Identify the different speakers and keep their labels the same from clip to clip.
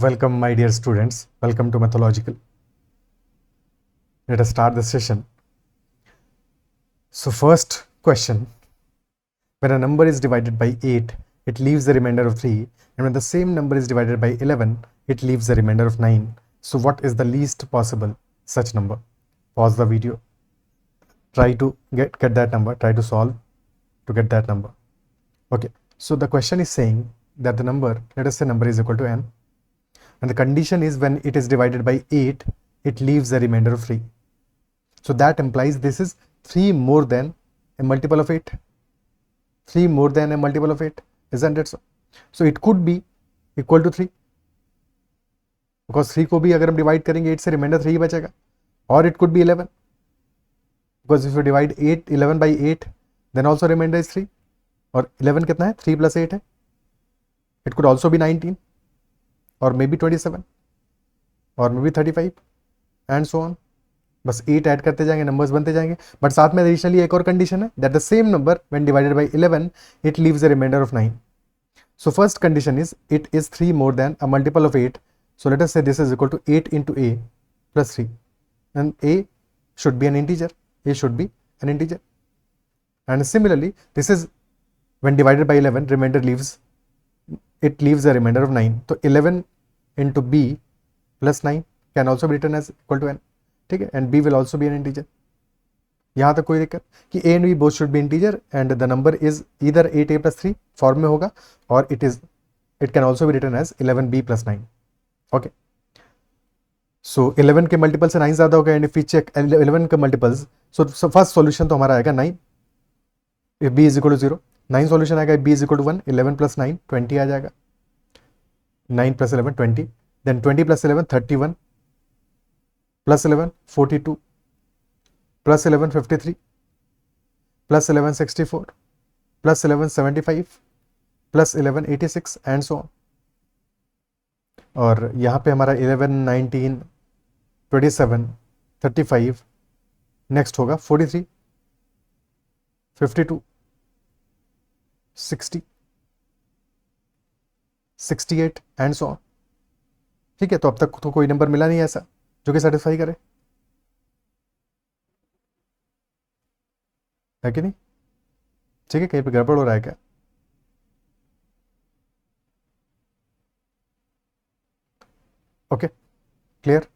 Speaker 1: Welcome, my dear students. Welcome to Mathological. Let us start the session. So, first question: when a number is divided by 8, it leaves the remainder of 3, and when the same number is divided by 11, it leaves the remainder of 9. So, what is the least possible such number? Pause the video. Try to get that number. Try to solve to get that number. Okay. So, the question is saying that the number, let us say number is equal to n. And the condition is when it is divided by 8, it leaves a remainder of 3. So that implies this is 3 more than a multiple of 8. 3 more than a multiple of 8, isn't it so? So it could be equal to 3. Because 3 को भी अगर हम divide करेंगे 8 से reminder 3 ही बचेगा. Or it could be 11. Because if you divide 11 by 8, then also remainder is 3. और 11 कितना है? 3 plus 8 है. It could also be 19. और मे बी 27 और may be 35 and so on. बस 8 ऐड करते जाएंगे, नंबर्स बनते जाएंगे. बट साथ में एडिशनली एक और कंडीशन है that the same number when divided by 11 it leaves a remainder of 9. So first condition is it is 3 more than a multiple of 8. So let us say this is equal to 8 into a plus 3 and a should be an integer. A should be an integer. And similarly this is when divided by 11 remainder leaves a remainder of 9. तो 11 into b plus 9 can also be written as equal to n. ठीक है, and b will also be an integer. यहाँ तक कोई दिक्कत कि a and b both should be integer and the number is either 8a plus 3 form में होगा और it can also be written as 11b plus 9. Okay. So 11 के multiple से 9 ज़्यादा होगा and if we check 11 के मल्टीपल्स, so फर्स्ट सॉल्यूशन तो हमारा आएगा 9 if b is equal to 0. 9 solution आएगा b is equal to 1. 11 plus 9 20 आ जाएगा. 9 plus 11 20. Then 20 plus 11 31. Plus 11 42. Plus 11 53. Plus 11 64. Plus 11 75. Plus 11 86 and so on. और यहाँ पे हमारा 11 19 27 35 नेक्स्ट होगा 43 52 60 68 एंड सो ऑन. ठीक है, तो अब तक तो कोई नंबर मिला नहीं ऐसा जो कि सेटिस्फाई करे, है कि नहीं? ठीक है, कहीं पे गड़बड़ हो रहा है क्या? Okay, clear.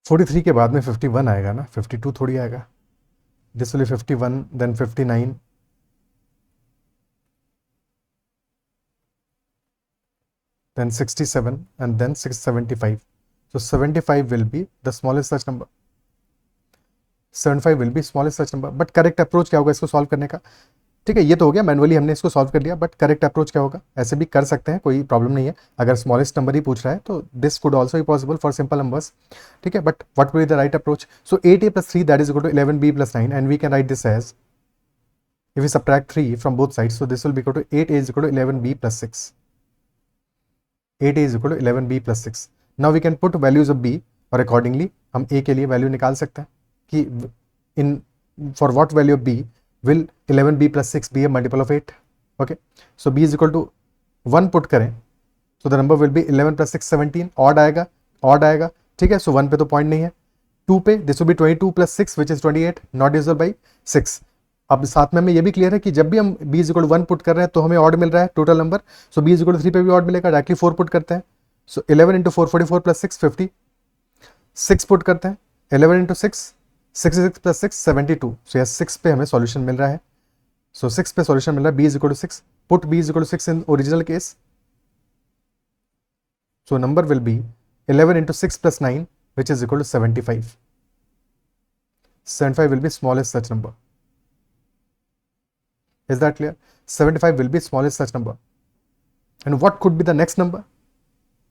Speaker 1: फोर्टी थ्री के बाद में 51 आएगा ना, 52 थोड़ी आएगा. This will be 51 then 59 then 67 and then 675. So 75 will be the smallest such number. 75 will be smallest such number. But correct approach क्या होगा इसको सॉल्व करने का? ठीक है, ये तो हो गया, मैनुअली हमने इसको सॉल्व कर लिया. बट करेक्ट अप्रोच क्या होगा? ऐसे भी कर सकते हैं, कोई प्रॉब्लम नहीं है. अगर स्मॉलेस्ट नंबर ही पूछ रहा है तो this could also be possible for simple numbers. ठीक है, but what will be the right approach? So 8a plus 3 that is equal to 11b plus 9 and we can write this as, if we subtract 3 from both sides, so this will be equal to 8a is equal to 11b plus 6. 8a is equal to 11b plus 6. Now we can put values of b और accordingly हम a के लिए value निकाल सकते हैं कि in for what value of b will 11b plus 6 be a multiple of 8. Okay, so b is equal to 1 put करें so the number will be 11 plus 6 17. odd आएगा. ठीक है, so 1 पे तो पॉइंट नहीं है. 2 पे this will be 22 plus 6 which is 28 not divisible by 6. अब साथ में हमें ये भी क्लियर है कि जब भी हम b is equal to 1 put कर रहे हैं तो हमें ऑड मिल रहा है total number. So b is equal to 3 पे भी ऑड मिलेगा. डायरेक्टली 4 पुट करते हैं. सो 11 इंटू 4 44 प्लस 6 50. 6 पुट करते हैं. 11 इंटू 6 66 प्लस 6 72. सो यस 6 पे हमें सॉल्यूशन मिल रहा है. सो 6 पे सॉल्यूशन मिल रहा है. b is equal to 6. Put b is equal to 6 in original case. So number will be 11 into 6 plus 9 which is equal to 75. 75 will be smallest such number. Is that clear? 75 will be smallest such number. And what could be the next number?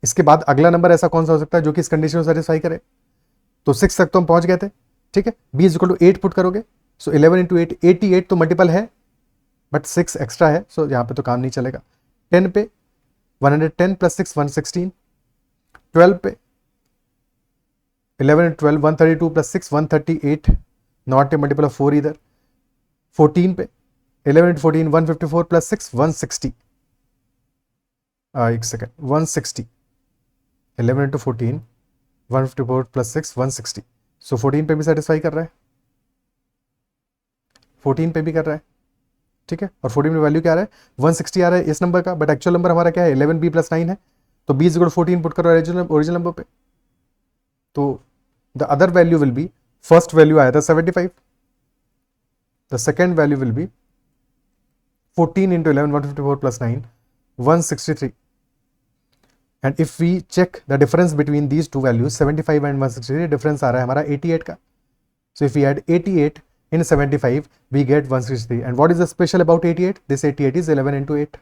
Speaker 1: इसके बाद अगला number ऐसा कौन सा हो सकता है जो कि इस कंडीशन को सेटिस्फाई करे? तो 6 तक तो हम पहुंच गए थे. ठीक है, b is equal to 8 put करोगे. सो 11 इंटू 8 88 तो मल्टीपल है बट 6 एक्स्ट्रा है. सो यहाँ पे तो काम नहीं चलेगा. 10 पे 110 प्लस 6 116. 12 पे 11 12 132 plus 6 138 not a multiple of 4 इधर. 14 पे 11 into 14 154 plus 6 160. एक सेकेंड, 160. 11 into 14 154 plus 6 160. सो 14 पे भी सेटिस्फाई कर रहा है, 14 पे भी कर रहा है, ठीक है। और 14 में वैल्यू क्या आ रहा है, 160 आ रहा है इस नंबर का, बट एक्चुअल नंबर हमारा क्या है 11b + 9 है, तो b = 14 पुट करो ओरिजिनल नंबर पे, तो the other value will be, first value आया था 75, the second value will be 14 into 11 154 plus 9 163. And if we check the difference between these two values 75 and 163, difference आ रहा है हमारा 88 का. So if we add 88 in 75 we get 163. And what is the special about 88? This 88 is 11 into 8.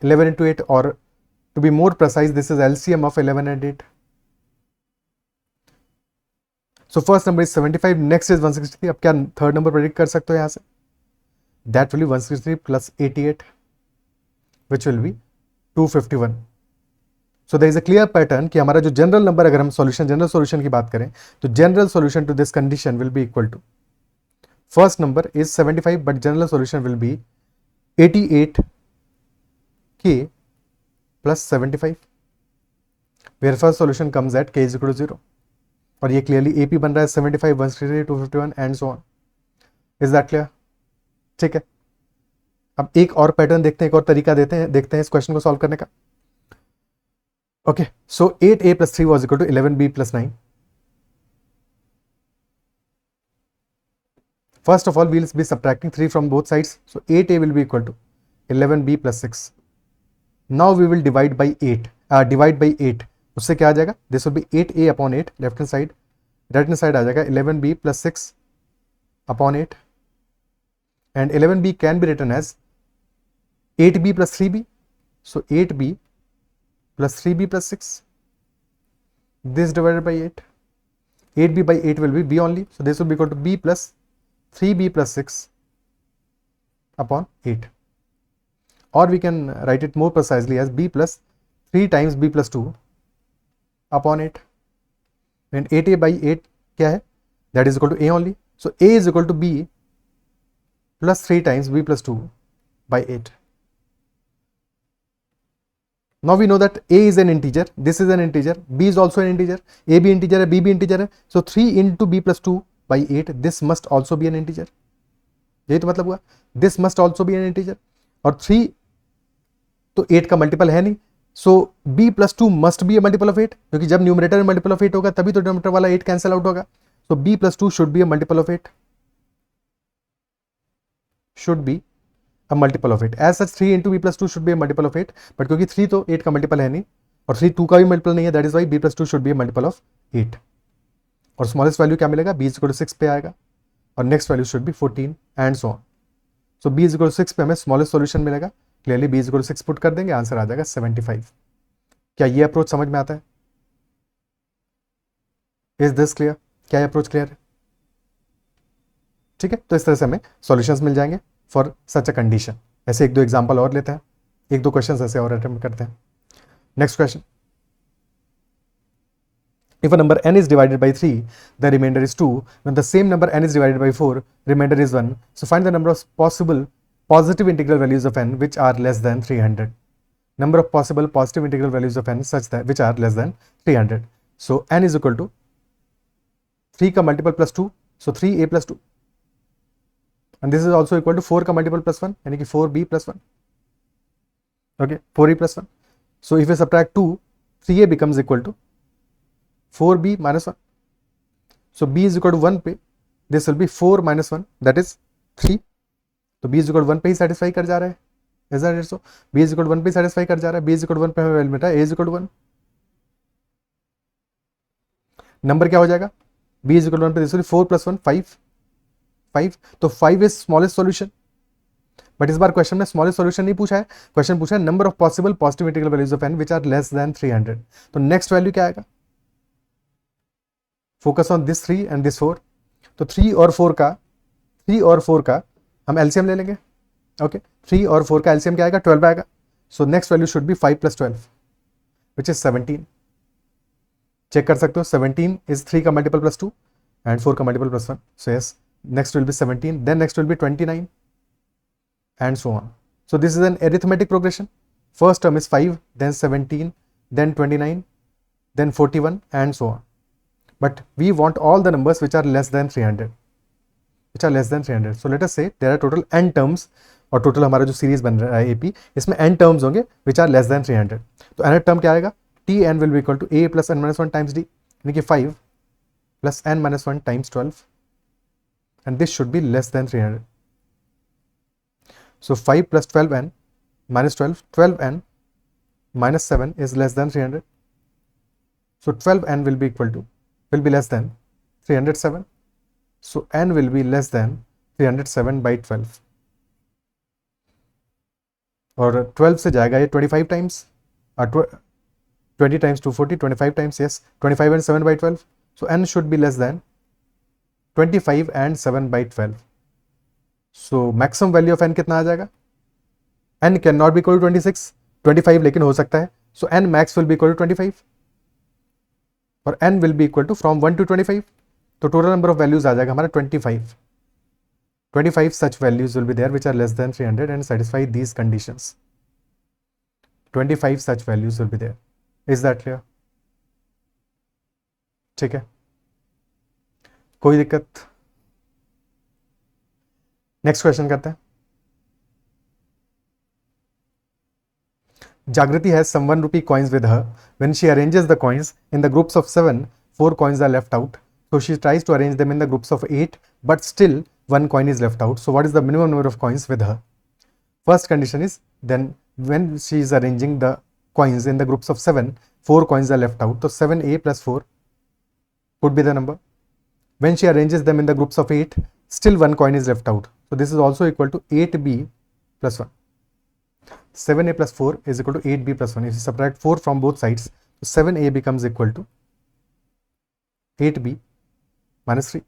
Speaker 1: 11 into 8, or to be more precise, this is LCM of 11 and 8. So first number is 75, next is 163. अब क्या third number predict कर सकते हो यहाँ से? That will be 163 plus 88, which will be 251. So there is a clear pattern कि हमारा जो जनरल नंबर, अगर हम जनरल सॉल्यूशन की बात करें तो general solution to this condition will be equal to, first number is 75 but general solution will be 88k plus 75, where first solution comes at k is equal to 0. और ये clearly AP बन रहा है 75 163 251 and so on. Is that clear? ठीक है. अब एक और पैटर्न देखते हैं, एक और तरीका देखते हैं इस क्वेश्चन को सॉल्व करने का. Okay, so 8a + 3 was equal to 11b + 9. First of all, we will be subtracting 3 from both sides. So 8a will be equal to 11b + 6. Now we will divide by 8. उससे क्या आ जाएगा? This will be 8a upon 8 left hand side, right hand side आ जाएगा 11b + 6 upon 8. And 11b can be written as 8b + 3b. So 8b + 3b + 6. This divided by 8. 8b by 8 will be b only. So this will be equal to b + 3b + 6 upon 8. Or we can write it more precisely as b + 3 times b + 2 upon 8. And 8a by 8 क्या है? That is equal to a only. So a is equal to b + 3 times b + 2 by 8. Now we know that a is an integer, this is an integer, b is also an integer, a भी integer है, b भी integer है. So 3 into b + 2 by 8, this must also be an integer. यही तो मतलब हुआ, this must also be an integer. और 3 तो 8 का मल्टीपल है नहीं, so b + 2 must be a multiple of 8, क्योंकि जब न्यूमरेटर में मल्टीपल ऑफ 8 होगा तभी तो डिनोमिनेटर वाला 8 कैंसिल आउट होगा. So b + 2 should be a multiple of 8. Should be a multiple of 8. As such 3 into b + 2 should be a multiple of 8, but क्योंकि 3 तो 8 का मल्टीपल है नहीं और 3 2 का भी मल्टीपल नहीं है, that is why b + 2 should be a multiple of 8. और स्मॉलेस्ट वैल्यू क्या मिलेगा? b = 6 पे आएगा और next value should B 14 and so on. So b = 6 पे हमें स्मॉलेस्ट सॉल्यूशन मिलेगा. क्लियरली b = 6 पुट कर देंगे, आंसर आ जाएगा 75. क्या ये अप्रोच समझ में आता है? Is this clear? क्या ये अप्रोच क्लियर है? ठीक है, तो इस तरह से हमें सॉल्यूशंस मिल जाएंगे फॉर सच अ कंडीशन. ऐसे एक दो एग्जांपल और लेते हैं, एक दो क्वेश्चंस ऐसे और अटेम्प्ट करते हैं. Next question, if a number n is divided by 3 the remainder is 2, when the same number n is divided by 4 remainder is 1, so find the number of possible positive integral values of n which are less than 300. Number of possible positive integral values of n such that which are less than 300. So n is equal to 3 का multiple + 2, so 3a + 2, and this is also equal to 4 का multiple + 1 यानी कि 4b + 1. okay, 4e + 1. so if we subtract 2, 3a becomes equal to 4b - 1. so b is equal to 1 पे this will be 4 - 1, that is 3. तो b is equal to 1 पे ही satisfy कर जा रहा है. is that it? so b is equal to 1 पे satisfy कर जा रहा है. b is equal to 1 पे हमें वैल्यू मिला है a is equal to 1. Number क्या हो जाएगा? b is equal to 1 पे 4 + 1 5. तो 5 इज स्मॉलेस्ट सॉल्यूशन, बट इस बार क्वेश्चन में स्मॉलेस्ट सॉल्यूशन नहीं पूछा है, क्वेश्चन पूछा है number of possible positive integral values of n which are less than 300. तो नेक्स्ट वैल्यू क्या आएगा? Focus on this 3 and this 4. तो 3 और 4 का हम एलसीएम ले लेंगे. ओके, 3 और 4 का एलसीएम क्या आएगा? 12 आएगा. So next value should be 5 + 12 which is 17. Check कर सकते हो, 17 इज 3 का मल्टीपल + 2 एंड 4 का multiple + 1. So yes, next will be 17, then next will be 29. and so on. So this is an arithmetic progression. First term is 5, then 17, then 29, then 41 and so on. But we want all the numbers which are less than 300. Which are less than 300. So let us say there are total n terms, और total हमारा जो series बन रहा है AP, इसमें n terms होंगे which are less than 300. तो nth term क्या आएगा? Tn will be equal to a plus n minus 1 times d, यानी कि 5 plus n minus 1 times 12, and this should be less than 300. So 5 plus 12n minus 12, 12n minus 7 is less than 300. So 12n will be less than 307. So n will be less than 307 by 12. और 12 से जाएगा ये 25 times, 20 times 240, 25 times, yes, 25 and 7 by 12. So n should be less than 25 and 7 by 12. So maximum value of n कितना आ जाएगा? n cannot be equal to 26, 25 लेकिन हो सकता है. So n max will be equal to 25 और n will be equal to from 1 to 25. तो total number of values आ जाएगा हमारा 25. 25 such values will be there which are less than 300 and satisfy these conditions. 25 such values will be there. Is that clear? ठीक है, कोई दिक्कत? Next question करते हैं. Jagriti has some 1 rupee coins with her. When she arranges the coins in the groups of 7, 4 coins are left out. So she tries to arrange them in the groups of 8, but still 1 coin is left out. So what is the minimum number of coins with her? First condition is, then when she is arranging the coins in the groups of 7, 4 coins are left out. So 7a plus 4 would be the number. When she arranges them in the groups of 8, still 1 coin is left out. So this is also equal to 8b plus 1. 7a plus 4 is equal to 8b plus 1. If you subtract 4 from both sides, so 7a becomes equal to 8b minus 3.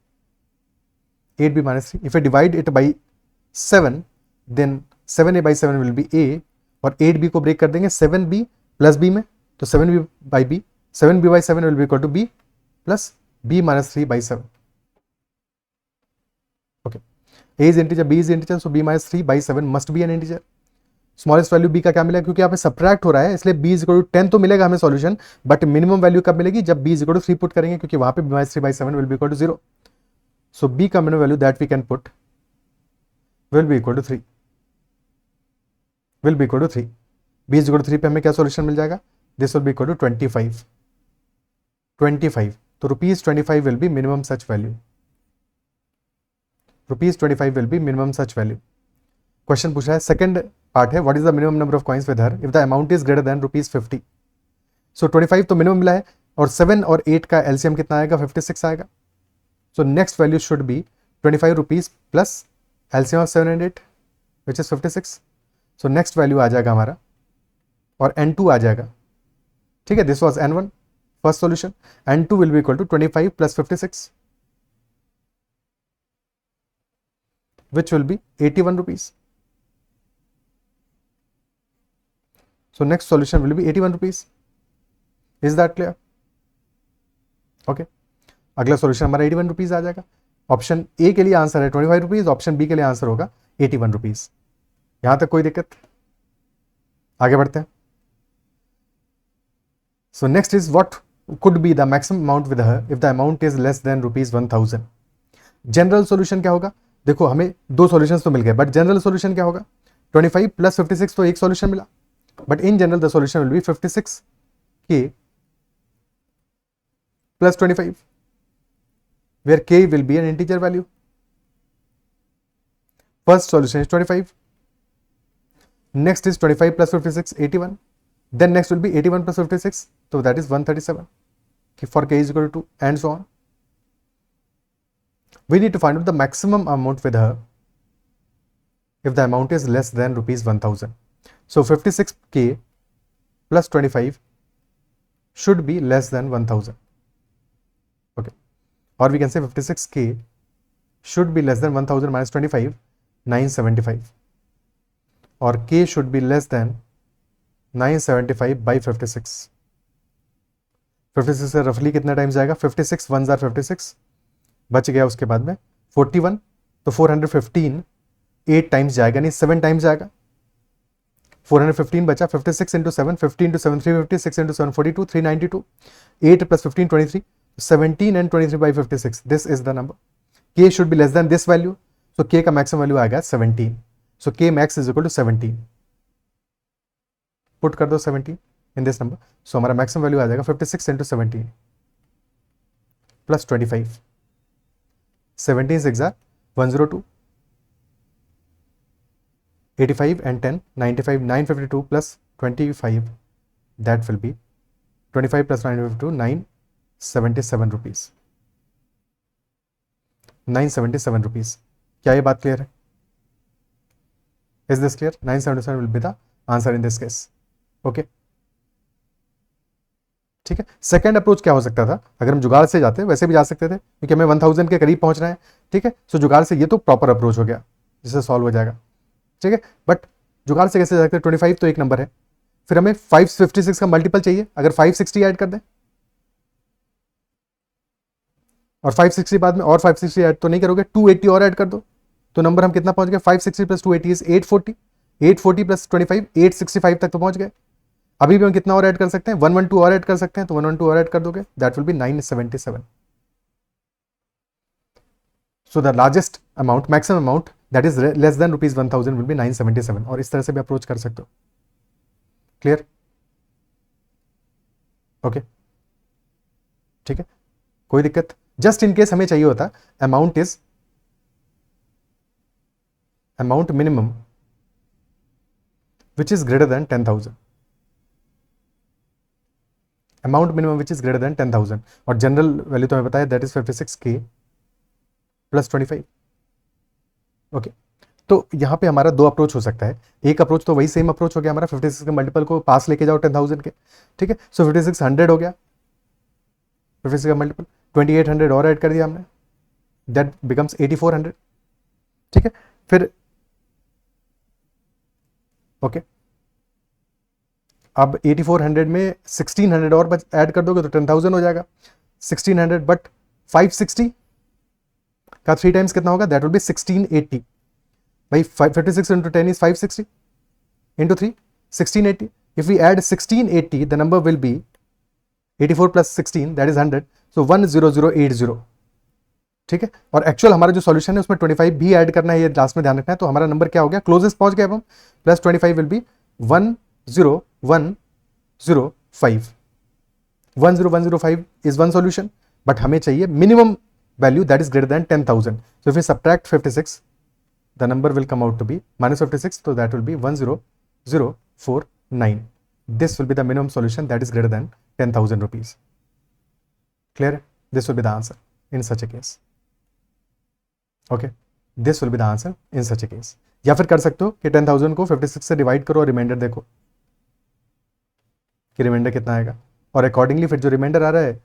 Speaker 1: 8b minus 3. If I divide it by 7, then 7a by 7 will be a, और 8b को break कर देंगे 7b plus b में, तो 7b by b, 7b by 7 will be equal to b plus b minus 3 by 7. Okay, a is integer, b is integer, so b minus 3 by 7 must be an integer. Smallest value b का क्या मिलेगा? क्योंकि यहाँ पे subtract हो रहा है इसलिए b इज इक्वल टू 10 तो मिलेगा हमें सॉल्यूशन, बट मिनिमम वैल्यू कब मिलेगी? जब b is equal to 3 put करेंगे, क्योंकि वहां पे b minus 3 by 7 will be equal to 0. So b का minimum value that we can put will be equal to 3. Will be equal to 3. b is equal to 3 पे हमें क्या solution मिल जाएगा? This will be equal to 25. 25. तो ₹25 will be minimum such value. ₹25 will be minimum such value. Question पूछा है, second part है, what is the minimum number of coins with her if the amount is greater then ₹50. सो 25 तो minimum मिला है, और 7 और 8 का एलसीएम कितना आएगा? 56 आएगा. So next value should be ₹25 plus LCM of 7 and 8 which is 56. So next value आ जाएगा हमारा, और n2 आ जाएगा. ठीक है, this was n1 first solution. n2 will be equal to 25 plus 56 which will be ₹81. So next solution will be ₹81. Is that clear? Okay. अगला solution हमारा ₹81 आ जाएगा. ऑप्शन ए के लिए आंसर है ₹25, ऑप्शन बी के लिए आंसर होगा ₹81. यहां तक कोई दिक्कत? आगे बढ़ते हैं. So next is what could be the maximum amount with her if the amount is less than ₹1000. General solution क्या होगा? देखो हमें दो सॉल्यूशंस तो मिल गए, बट जनरल सॉल्यूशन क्या होगा? 25 प्लस 56 तो एक सॉल्यूशन मिला, but in general the solution will be 56k plus 25, where k will be an integer value. First solution is 25, next is 25 plus 56, 81, then next will be 81 plus 56, so that is 137 for k is equal to 2, and so on. We need to find out the maximum amount with her if the amount is less than ₹1000. So 56k plus 25 should be less than 1000. Okay, or we can say 56k should be less than 1000 minus 25, 975, or k should be less than 975 by 56. 56 से रफली कितना times जाएगा? 56 1s are 56, बच गया उसके बाद में 41, तो 415 8 टाइम्स जाएगा नहीं 7 टाइम्स जाएगा, 415 बचा, 56 into 7, 50 into 7 350, 6 into 7 42, 392, 8 plus 15 23, 17 and 23 by 56, this is the number. K should be less than this value, so K का maximum value आएगा 17, so K max is equal to 17. Put कर दो 17 in this number, so हमारा maximum value आ जाएगा 56 into 17 plus 25, 17 6 are 102, 85 and 10, 95, 952 plus 25, that will be 25 plus 952, 977 rupees. 977 rupees. क्या ये बात clear है? Is this clear? 977 will be the answer in this case. Okay. ठीक है. सेकेंड अप्रोच क्या हो सकता था? अगर हम जुगाड़ से जाते वैसे भी जा सकते थे, क्योंकि हमें 1000 के करीब पहुंचना है. ठीक है. सो जुगाड़ से ये तो प्रॉपर अप्रोच हो गया जिससे सॉल्व हो जाएगा. ठीक है. बट जुगाड़ से कैसे जा सकते हैं? 25 तो एक नंबर है, फिर हमें 556 का मल्टीपल चाहिए. अगर 560 ऐड कर दें और 560 बाद में और 560 ऐड तो नहीं करोगे, 280 और ऐड कर दो, तो नंबर हम कितना पहुंच गए? 560 प्लस 280 इज 840, 840 प्लस 25 865 तक तो पहुंच गए. अभी भी हम कितना और ऐड कर सकते हैं? 112 और ऐड कर सकते हैं, तो 112 और ऐड कर दोगे, that will B 977. So the largest amount, maximum amount that is less than ₹1000 will be 977. और इस तरह से भी अप्रोच कर सकते हो. क्लियर? ओके. ठीक है. कोई दिक्कत? जस्ट इन केस हमें चाहिए होता amount is amount minimum which is greater than 10,000, amount minimum which is greater than 10,000. और जनरल वैल्यू तो हमें बताया that is 56K plus 25. Okay. तो यहां पे हमारा दो अप्रोच हो सकता है. एक अप्रोच तो वही सेम अप्रोच हो गया हमारा, 56 के मल्टीपल को पास लेके जाओ 10,000 के. ठीक है. सो 56 100 हो गया, 56 का मल्टीपल 2800 और ऐड कर दिया हमने, दैट बिकम्स 8400. ठीक है. फिर ओके. अब 8400 में 1600 और ऐड कर दोगे तो 10,000 हो जाएगा. 1600 बट 560 का 3 टाइम्स कितना होगा? That will be 1680. भाई 56 into 10 is 560 into 3 1680. If we add 1680 the number will be 84 plus 16 that is 100, so 10080. ठीक है. और एक्चुअल हमारा जो सॉल्यूशन है उसमें 25 भी ऐड करना है, ये लास्ट में ध्यान रखना है. तो हमारा नंबर क्या हो गया? क्लोजेस्ट पहुंच गए अब हम. Plus 25 will be 10105. 10105 is one solution, but हमें चाहिए minimum value that is greater than 10,000. So if we subtract 56 the number will come out to be -56, तो that will be 10049. This will be the minimum solution that is greater than 10,000 rupees. Clear? This will be the answer in such a case. Okay. This will be the answer in such a case. या फिर कर सकते हो कि 10,000 को 56 से divide करो और रिमाइंडर देखो कि रिमाइंडर कितना आएगा, और अकॉर्डिंगली फिर जो रिमाइंडर आ रहा है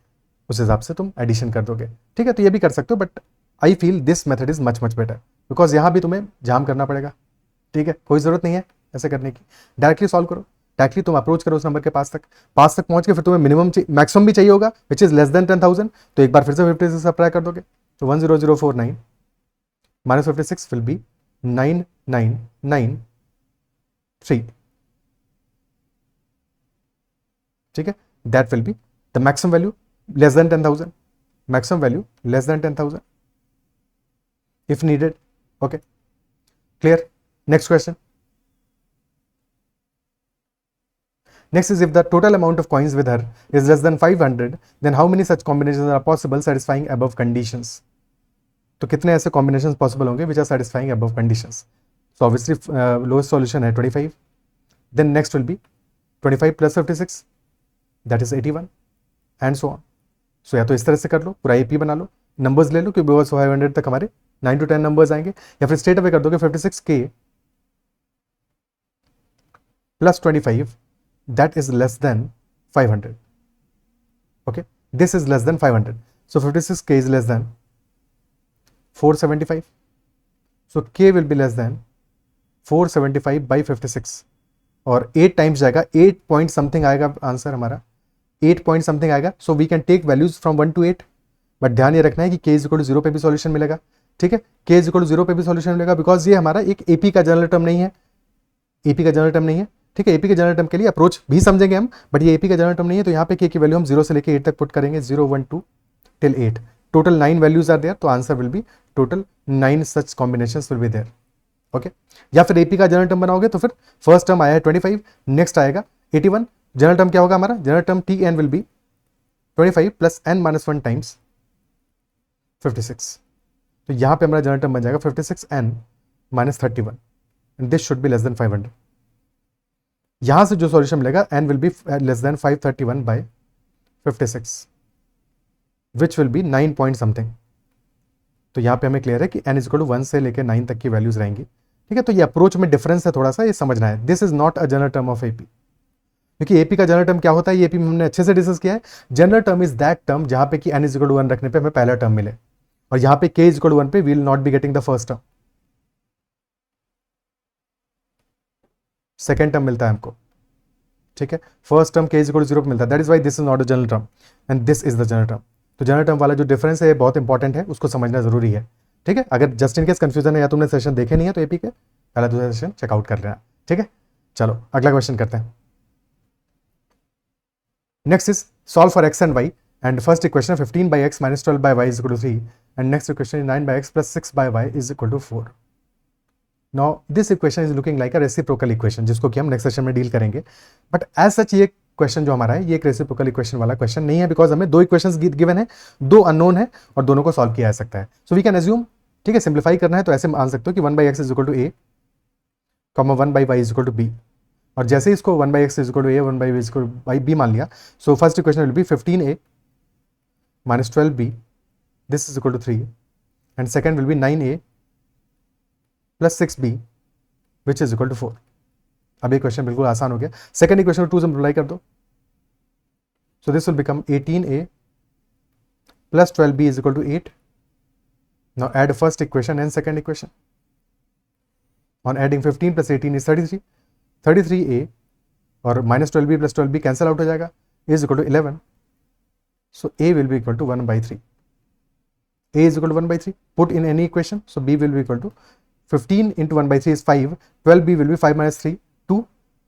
Speaker 1: उस हिसाब से तुम एडिशन कर दोगे. ठीक है. तो ये भी कर सकते हो, but I feel this method is much better, because यहाँ भी तुम्हें जाम करना पड़ेगा. ठीक है. कोई जरूरत नहीं है ऐसे करने की. डायरेक्टली सॉल्व करो, डायरेक्टली तुम अप्रोच करो उस नंबर के पास तक पहुंच के फिर तुम्हें मिनिमम मैक्सिमम भी चाहिए होगा विच इज लेस देन 10,000. तो एक बार फिर से 50 से सब्ट्रैक्ट कर दोगे, तो 100,049 -56 विल बी 9993. ठीक है. That will be the maximum value less than 10,000, maximum value less than 10,000 if needed. Okay. Clear? Next question. Next is, if the total amount of coins with her is less than 500, then how many such combinations are possible satisfying above conditions? तो कितने ऐसे combinations possible होंगे which are satisfying above conditions? So obviously lowest solution है 25. Then next will be 25 plus 56, that is 81, and so on. So या तो इस तरह से कर लो, पूरा AP बना लो, नंबर्स ले लो कि 500 तक हमारे 9 to 10 नंबर्स आएंगे, या फिर स्ट्रेट अवे कर दोगे 56K plus 25, that is less than 500. Okay, this is less than 500. So 56K is less than 475. So K will be less than 475 by 56, और 8 टाइम्स जाएगा, 8 पॉइंट समथिंग आएगा आंसर हमारा, 8 point something आएगा. So we can take values from 1 to 8, but ध्यान ये रखना है कि K इज इक्वल टू 0 पे भी सॉल्यूशन मिलेगा, ठीक है, k इज इक्वल टू 0 पे भी सॉल्यूशन मिलेगा, बिकॉज ये हमारा एक AP का जनरल टर्म नहीं है, AP का जनरल टर्म नहीं है, ठीक है। AP के जनरल टर्म के लिए अप्रोच भी समझेंगे हम, बट ये AP का जनरल टर्म नहीं है, तो यहाँ पे k की वैल्यू हम 0 से लेकर 8 तक पुट करेंगे, 0 1 2 till 8, total 9 values are there, तो answer will be total 9 such combinations will be there, okay. या फिर AP का जनरल टर्म बनाओगे तो फिर फर्स्ट टर्म आया है 25, नेक्स्ट आएगा 81, जनरल टर्म क्या होगा हमारा, general term Tn will B 25 plus n minus 1 times 56, तो यहाँ पे हमारा जनरल टर्म बन जाएगा 56n minus 31, and this should be less than 500। यहां से जो सॉल्यूशन मिलेगा n will be less than 531 by 56, which will be 9 point something. तो यहाँ पे हमें क्लियर है कि n इज इक्वल टू 1 से लेकर 9 तक की वैल्यूज रहेंगी, ठीक है। तो ये अप्रोच में डिफरेंस है थोड़ा सा, ये समझना है। This is not a general term of AP, क्योंकि AP का जनरल टर्म क्या होता है, ये AP में हमने अच्छे से डिस्कस किया है। General term is that term जहां पे कि n इज इक्वल टू 1 रखने पे हमें पहला टर्म मिले, और यहाँ पे k इज इक्वल टू 1 पे we will not be getting the first term, second term मिलता है हमको, ठीक है। First term k is equal to 0 पे मिलता है, that is why this is not a general term and this is the general term. तो general term वाला जो डिफरेंस है बहुत इंपॉर्टेंट है, उसको समझना जरूरी है, ठीक है। अगर जस्ट इन केस कंफ्यूजन है या तुमने सेशन देखे नहीं है तो AP के पहला दूसरा सेशन चेकआउट कर लेना, ठीक है। चलो अगला क्वेश्चन करते हैं। Next is solve for x and y, and first equation 15 by x minus 12 by y is equal to 3, and next equation is 9 by x plus 6 by y is equal to 4. Now this equation is looking like a reciprocal equation, जिसको कि हम next session में deal करेंगे, but as such ये question जो हमारा है ये एक रेसिप्रोकल इक्वेशन वाला क्वेश्चन नहीं है, बिकॉज हमें दो इक्वेशंस गिवन है, दो अननोन है और दोनों को सॉल्व किया जा सकता है। सो वी कैन एज्यूम, ठीक है, सिंप्लीफाई करना है तो ऐसे मान सकते हो कि 1 by x is equal to a, 1 by y is equal to b, और जैसे इसको 1 by x is equal to a, 1 by y is equal to b मान लिया, so first equation will be 15a minus 12b, this is equal to 3, and second will be 9a plus 6b which is equal to 4. अब ये question बिल्कुल आसान हो गया, second equation को 2 से मल्टीप्लाई कर दो, so this will become 18a plus 12b is equal to 8. Now add first equation and second equation. On adding 15 plus 18 is 33, 33a और minus 12b plus 12b cancel out हो जाएगा, is equal to 11. So a will be equal to 1 by 3. A is equal to 1 by 3. Put in any equation. So b will be equal to 15 into 1 by 3 is 5. 12b will be 5 minus 3, 2.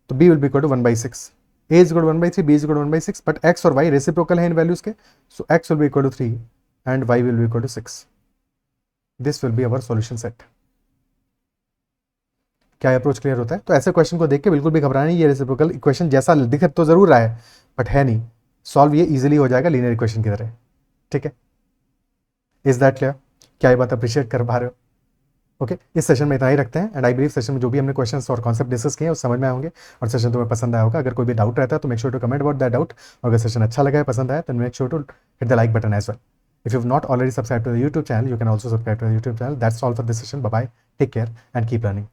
Speaker 1: So b will be equal to 1 by 6. A is equal to 1 by 3, b is equal to 1 by 6. But x और y reciprocal है इन values के. So x will be equal to 3 and y will be equal to 6. This will be our solution set. क्या approach clear होता है? तो ऐसे question को देख के बिल्कुल भी घबराना नहीं, ये रेसिप्रोकल इक्वेशन जैसा दिख तो जरूर रहा है बट है नहीं, सॉल्व ये इजीली हो जाएगा लीनियर इक्वेशन की तरह, ठीक है। Is that clear? क्या ये बात अप्रिशिएट कर पा रहे हो? ओके, इस सेशन में इतना ही रखते हैं, एंड आई बिलीव सेशन में जो भी हमने क्वेश्चंस और कॉन्सेप्ट डिस्कस किए हैं उस समझ में आए होंगे और सेशन तुम्हें पसंद आया होगा। अगर कोई भी डाउट रहता है तो make sure to comment about that doubt, और अगर सेशन अच्छा लगा है, पसंद आया, तो make sure to hit the like button as well. If you've not already subscribed to the YouTube channel, you can also subscribe to the YouTube channel. That's all for this session. Bye bye. Take care and keep learning.